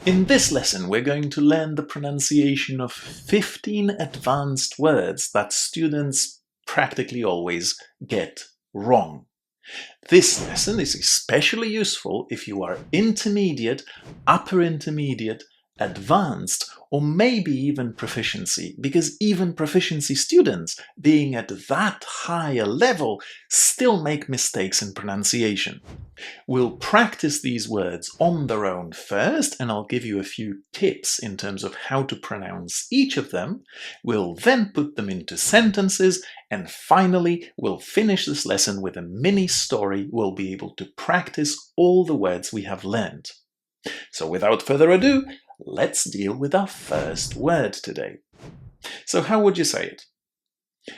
In this lesson, we're going to learn the pronunciation of 15 advanced words that students practically always get wrong. This lesson is especially useful if you are intermediate, upper intermediate, advanced, or maybe even proficiency, because even proficiency students, being at that higher level, still make mistakes in pronunciation. We'll practice these words on their own first, and I'll give you a few tips in terms of how to pronounce each of them. We'll then put them into sentences, and finally, we'll finish this lesson with a mini story. We'll be able to practice all the words we have learned. So without further ado, let's deal with our first word today. So how would you say it?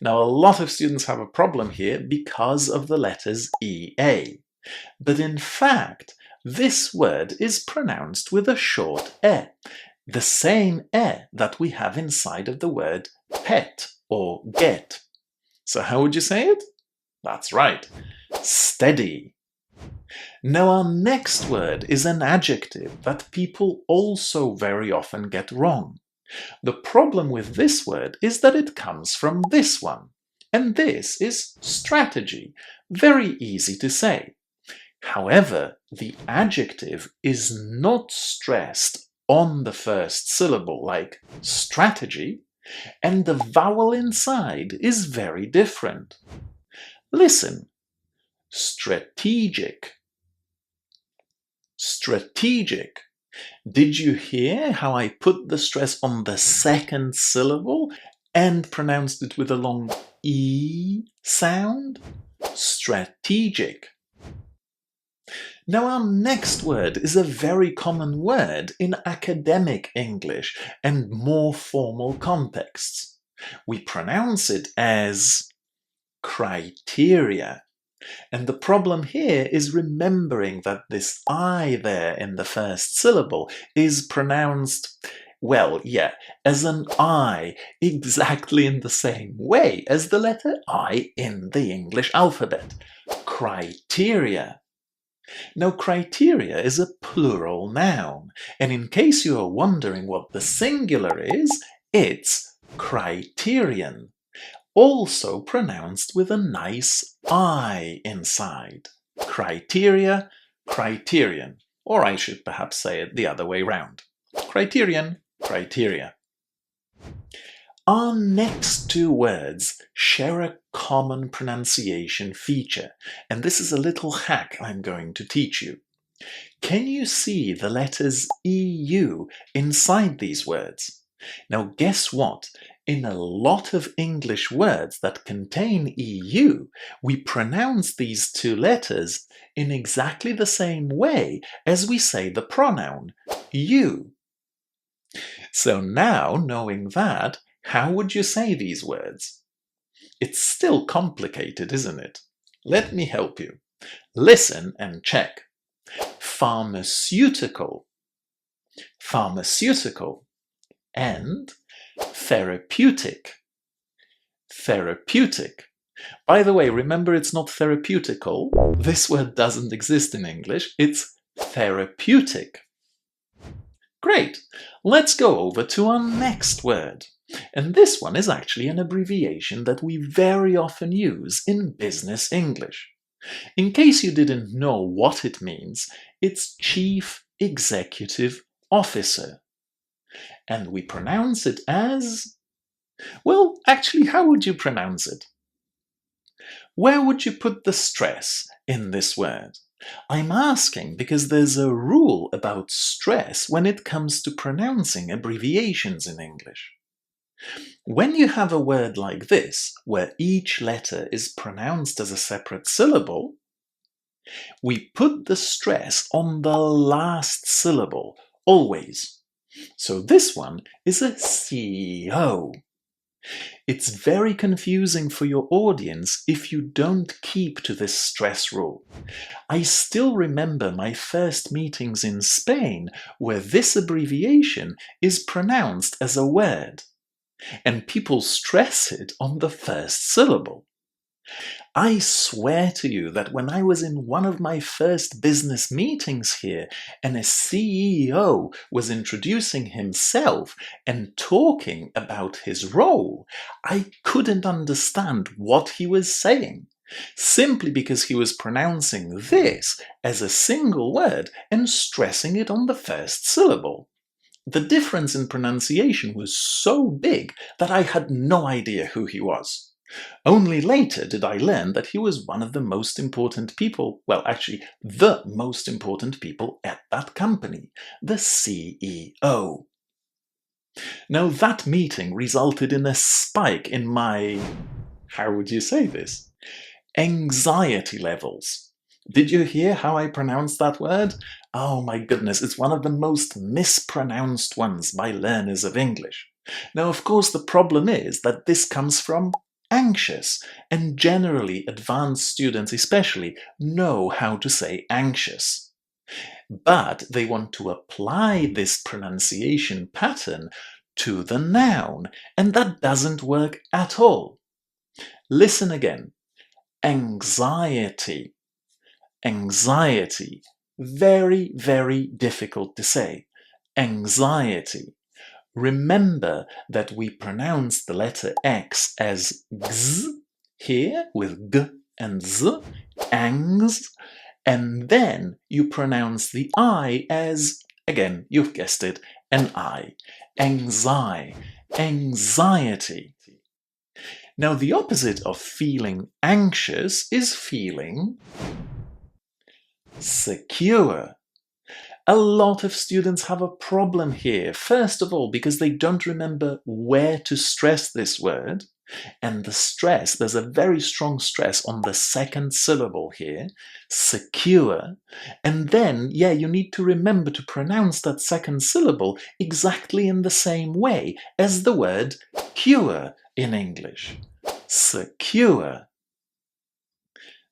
Now, a lot of students have a problem here because of the letters EA. But in fact, this word is pronounced with a short E, the same E that we have inside of the word pet or get. So how would you say it? That's right, steady. Now our next word is an adjective that people also very often get wrong. The problem with this word is that it comes from this one, and this is strategy. Very easy to say. However, the adjective is not stressed on the first syllable like strategy, and the vowel inside is very different. Listen. Strategic. Strategic. Did you hear how I put the stress on the second syllable and pronounced it with a long E sound? Strategic. Now our next word is a very common word in academic English and more formal contexts. We pronounce it as criteria. And the problem here is remembering that this I there in the first syllable is pronounced, well, yeah, as an I, exactly in the same way as the letter I in the English alphabet. Criteria. Now, criteria is a plural noun, and in case you are wondering what the singular is, it's criterion, also pronounced with a nice I inside. Criteria, criterion, or I should perhaps say it the other way round. Criterion, criteria. Our next two words share a common pronunciation feature, and this is a little hack I'm going to teach you. Can you see the letters EU inside these words? Now guess what? In a lot of English words that contain EU, we pronounce these two letters in exactly the same way as we say the pronoun you. So now, knowing that, how would you say these words? It's still complicated, isn't it? Let me help you. Listen and check. Pharmaceutical, pharmaceutical, and therapeutic, therapeutic. By the way, remember it's not therapeutical. This word doesn't exist in English. It's therapeutic. Great. Let's go over to our next word. And this one is actually an abbreviation that we very often use in business English. In case you didn't know what it means, it's Chief Executive Officer. And we pronounce it as... well, actually, how would you pronounce it? Where would you put the stress in this word? I'm asking because there's a rule about stress when it comes to pronouncing abbreviations in English. When you have a word like this, where each letter is pronounced as a separate syllable, we put the stress on the last syllable, always. So this one is a CEO. It's very confusing for your audience if you don't keep to this stress rule. I still remember my first meetings in Spain where this abbreviation is pronounced as a word, and people stress it on the first syllable. I swear to you that when I was in one of my first business meetings here and a CEO was introducing himself and talking about his role, I couldn't understand what he was saying, simply because he was pronouncing this as a single word and stressing it on the first syllable. The difference in pronunciation was so big that I had no idea who he was. Only later did I learn that he was one of the most important people, well, actually, the most important people at that company, the CEO. Now, that meeting resulted in a spike in my, how would you say this? Anxiety levels. Did you hear how I pronounced that word? Oh my goodness, it's one of the most mispronounced ones by learners of English. Now, of course, the problem is that this comes from anxious, and generally advanced students especially know how to say anxious. But they want to apply this pronunciation pattern to the noun, and that doesn't work at all. Listen again. Anxiety. Anxiety. Very, very difficult to say. Anxiety. Remember that we pronounce the letter X as X here with G and Z, angs, and then you pronounce the I as, again, you've guessed it, an I. Anxiety. Anxiety. Now, the opposite of feeling anxious is feeling secure. A lot of students have a problem here. First of all, because they don't remember where to stress this word. And the stress, there's a very strong stress on the second syllable here, secure. And then, yeah, you need to remember to pronounce that second syllable exactly in the same way as the word cure in English. Secure.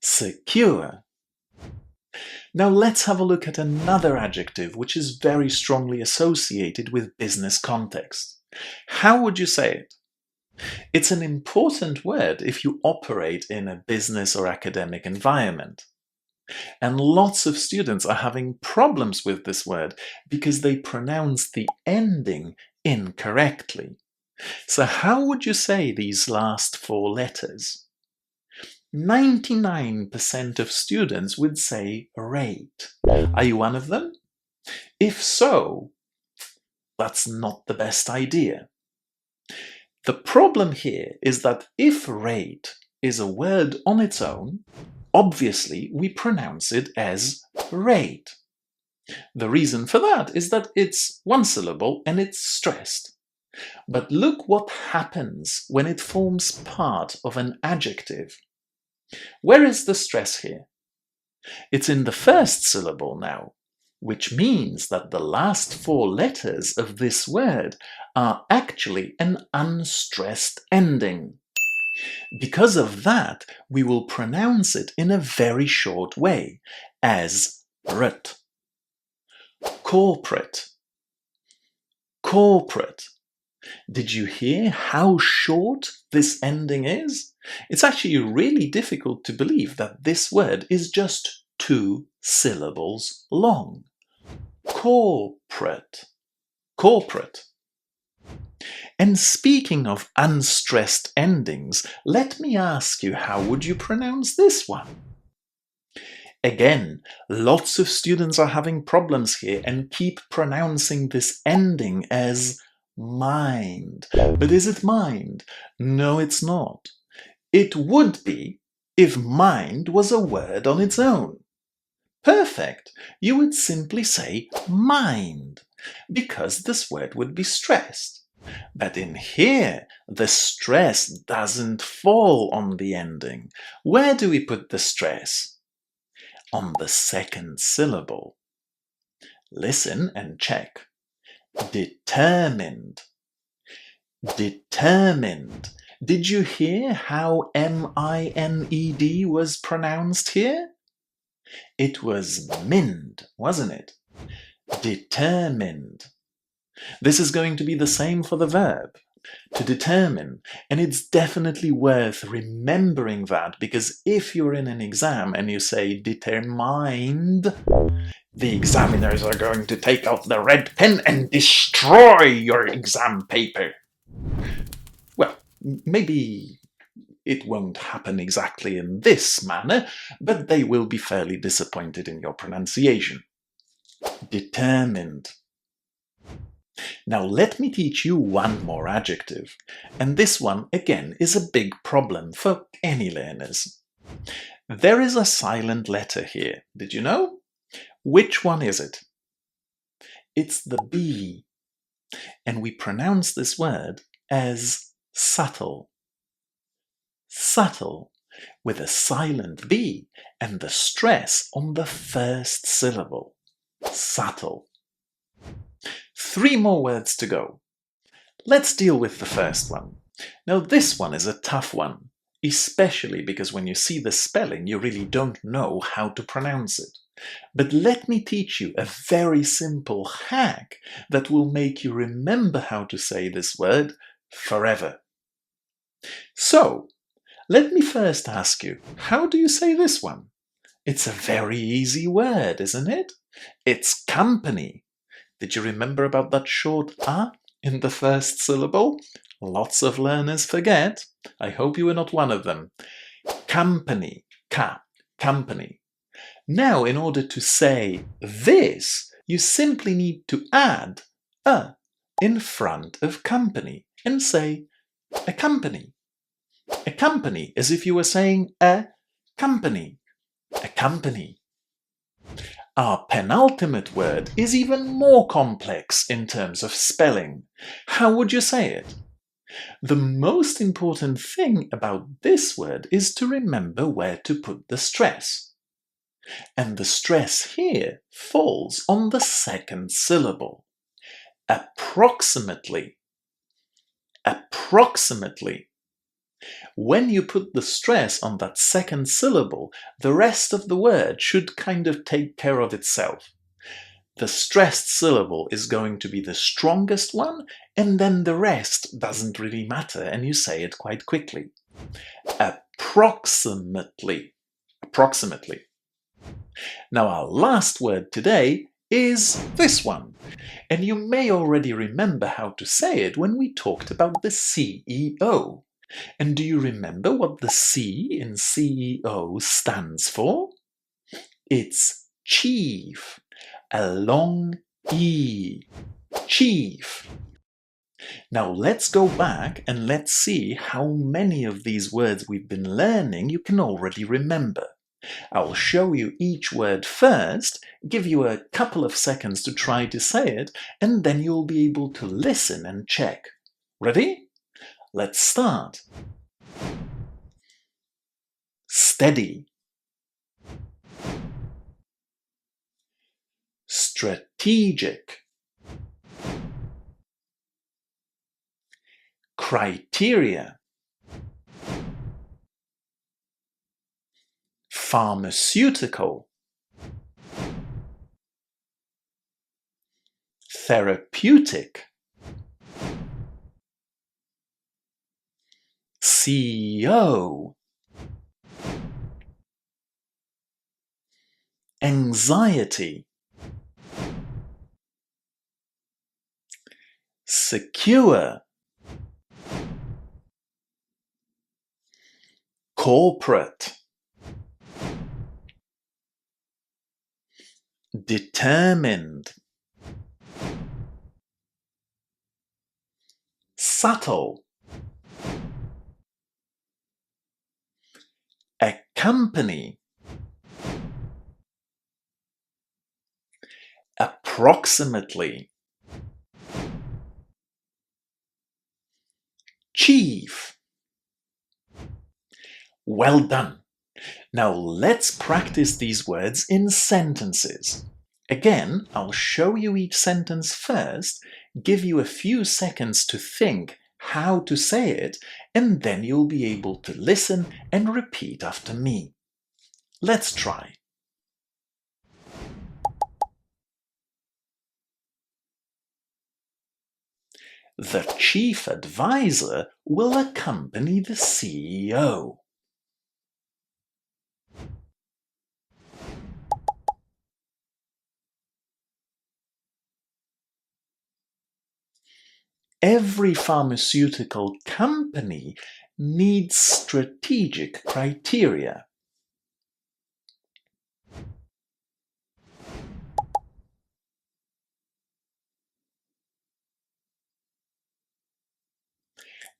Secure. Now let's have a look at another adjective which is very strongly associated with business context. How would you say it? It's an important word if you operate in a business or academic environment. And lots of students are having problems with this word because they pronounce the ending incorrectly. So how would you say these last four letters? 99% of students would say rate. Are you one of them? If so, that's not the best idea. The problem here is that if rate is a word on its own, obviously we pronounce it as rate. The reason for that is that it's one syllable and it's stressed. But look what happens when it forms part of an adjective. Where is the stress here? It's in the first syllable now, which means that the last four letters of this word are actually an unstressed ending. Because of that, we will pronounce it in a very short way, as rt. Corporate. Corporate. Did you hear how short this ending is? It's actually really difficult to believe that this word is just 2 syllables long. Corporate. Corporate. And speaking of unstressed endings, let me ask you, how would you pronounce this one? Again, lots of students are having problems here and keep pronouncing this ending as mind. But is it mind? No, it's not. It would be if mind was a word on its own. Perfect. You would simply say mind, because this word would be stressed. But in here, the stress doesn't fall on the ending. Where do we put the stress? On the second syllable. Listen and check. Determined. Determined. Did you hear how M-I-N-E-D was pronounced here? It was mind, wasn't it? Determined. This is going to be the same for the verb. To determine. And it's definitely worth remembering that, because if you're in an exam and you say determined, the examiners are going to take out the red pen and destroy your exam paper. Well, maybe it won't happen exactly in this manner, but they will be fairly disappointed in your pronunciation. Determined. Now let me teach you one more adjective, and this one again is a big problem for any learners. There is a silent letter here, did you know? Which one is it? It's the B, and we pronounce this word as subtle. Subtle, with a silent B and the stress on the first syllable. Subtle. 3 more words to go. Let's deal with the first one. Now this one is a tough one, especially because when you see the spelling you really don't know how to pronounce it. But let me teach you a very simple hack that will make you remember how to say this word forever. So, let me first ask you, how do you say this one? It's a very easy word, isn't it? It's company. Did you remember about that short A in the first syllable? Lots of learners forget. I hope you were not one of them. Company. Company. Now, in order to say this, you simply need to add a in front of company and say accompany. Accompany, as if you were saying a company. Accompany. Our penultimate word is even more complex in terms of spelling. How would you say it? The most important thing about this word is to remember where to put the stress. And the stress here falls on the second syllable. Approximately. Approximately. When you put the stress on that second syllable, the rest of the word should kind of take care of itself. The stressed syllable is going to be the strongest one, and then the rest doesn't really matter, and you say it quite quickly. Approximately. Approximately. Now our last word today is this one, and you may already remember how to say it when we talked about the CEO. And do you remember what the C in CEO stands for? It's chief, a long E. Chief. Now let's go back and let's see how many of these words we've been learning you can already remember. I'll show you each word first, give you a couple of seconds to try to say it, and then you'll be able to listen and check. Ready? Let's start. Steady. Strategic. Criteria. Pharmaceutical. Therapeutic. CEO. Anxiety. Secure. Corporate. Determined. Subtle. Accompany. Approximately. Chief. Well done. Now let's practice these words in sentences. Again, I'll show you each sentence first, give you a few seconds to think how to say it, and then you'll be able to listen and repeat after me. Let's try. The chief advisor will accompany the CEO. Every pharmaceutical company needs strategic criteria.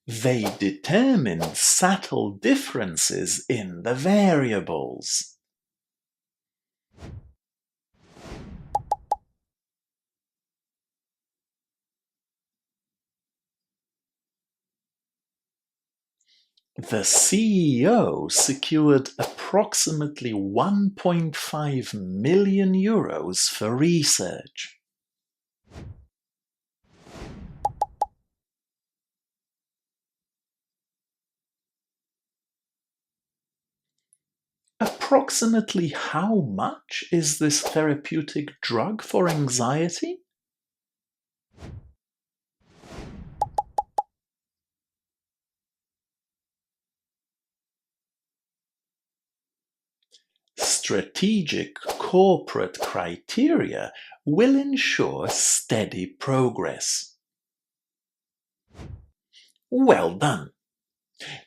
They determine subtle differences in the variables. The CEO secured approximately 1.5 million euros for research. Approximately how much is this therapeutic drug for anxiety? Strategic corporate criteria will ensure steady progress. Well done!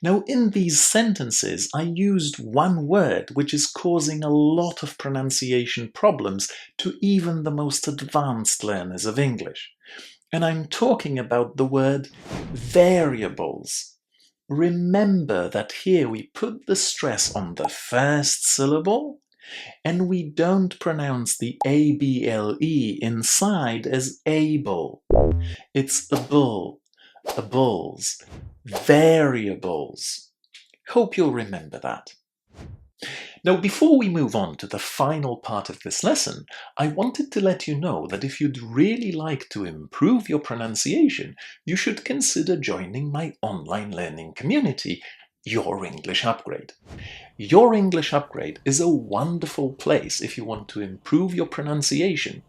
Now, in these sentences, I used one word which is causing a lot of pronunciation problems to even the most advanced learners of English. And I'm talking about the word variables. Remember that here we put the stress on the first syllable, and we don't pronounce the able inside as able. It's ables, variables. Hope you'll remember that. Now, before we move on to the final part of this lesson, I wanted to let you know that if you'd really like to improve your pronunciation, you should consider joining my online learning community, Your English Upgrade. Your English Upgrade is a wonderful place if you want to improve your pronunciation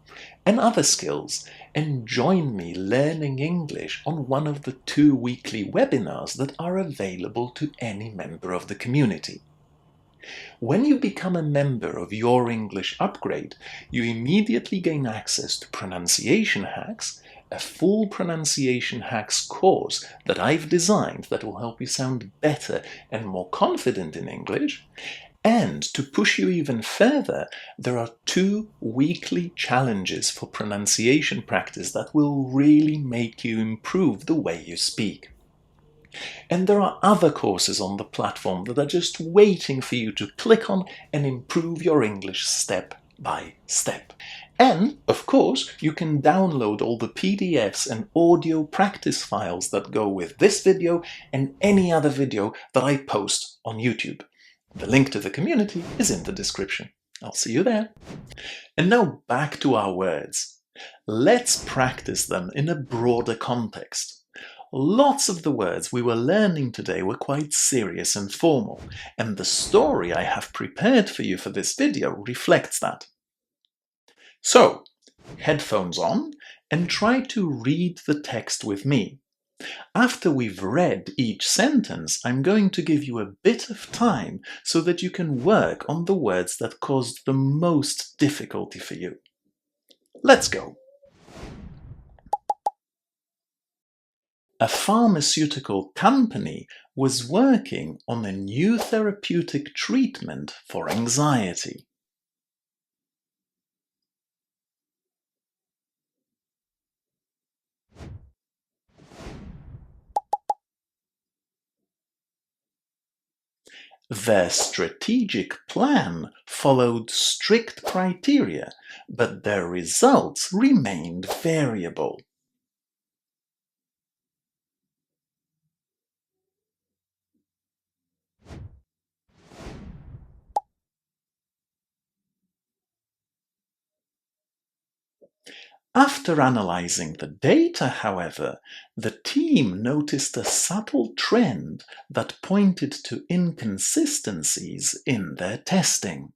and other skills, and join me learning English on one of the 2 weekly webinars that are available to any member of the community. When you become a member of Your English Upgrade, you immediately gain access to pronunciation hacks, a full pronunciation hacks course that I've designed that will help you sound better and more confident in English. And to push you even further, there are 2 weekly challenges for pronunciation practice that will really make you improve the way you speak. And there are other courses on the platform that are just waiting for you to click on and improve your English step by step. And, of course, you can download all the PDFs and audio practice files that go with this video and any other video that I post on YouTube. The link to the community is in the description. I'll see you there. And now back to our words. Let's practice them in a broader context. Lots of the words we were learning today were quite serious and formal, and the story I have prepared for you for this video reflects that. So, headphones on, and try to read the text with me. After we've read each sentence, I'm going to give you a bit of time so that you can work on the words that caused the most difficulty for you. Let's go. A pharmaceutical company was working on a new therapeutic treatment for anxiety. Their strategic plan followed strict criteria, but their results remained variable. After analyzing the data, however, the team noticed a subtle trend that pointed to inconsistencies in their testing.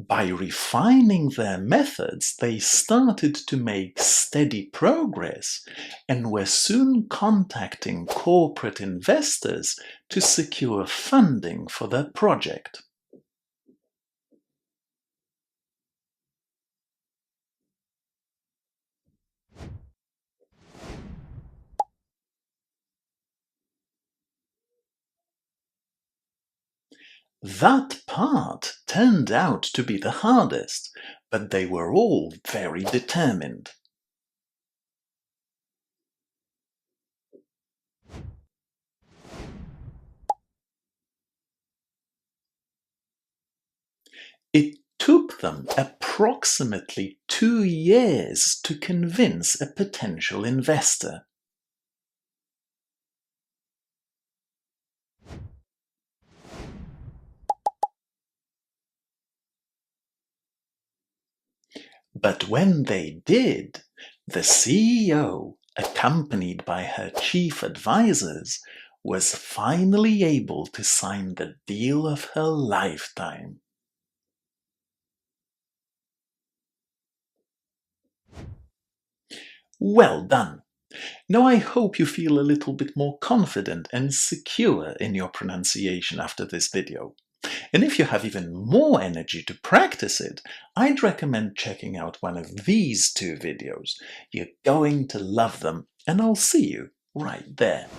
By refining their methods, they started to make steady progress and were soon contacting corporate investors to secure funding for their project. That part turned out to be the hardest, but they were all very determined. It took them approximately 2 years to convince a potential investor. But when they did, the CEO, accompanied by her chief advisors, was finally able to sign the deal of her lifetime. Well done! Now I hope you feel a little bit more confident and secure in your pronunciation after this video. And if you have even more energy to practice it, I'd recommend checking out one of these 2 videos. You're going to love them, and I'll see you right there.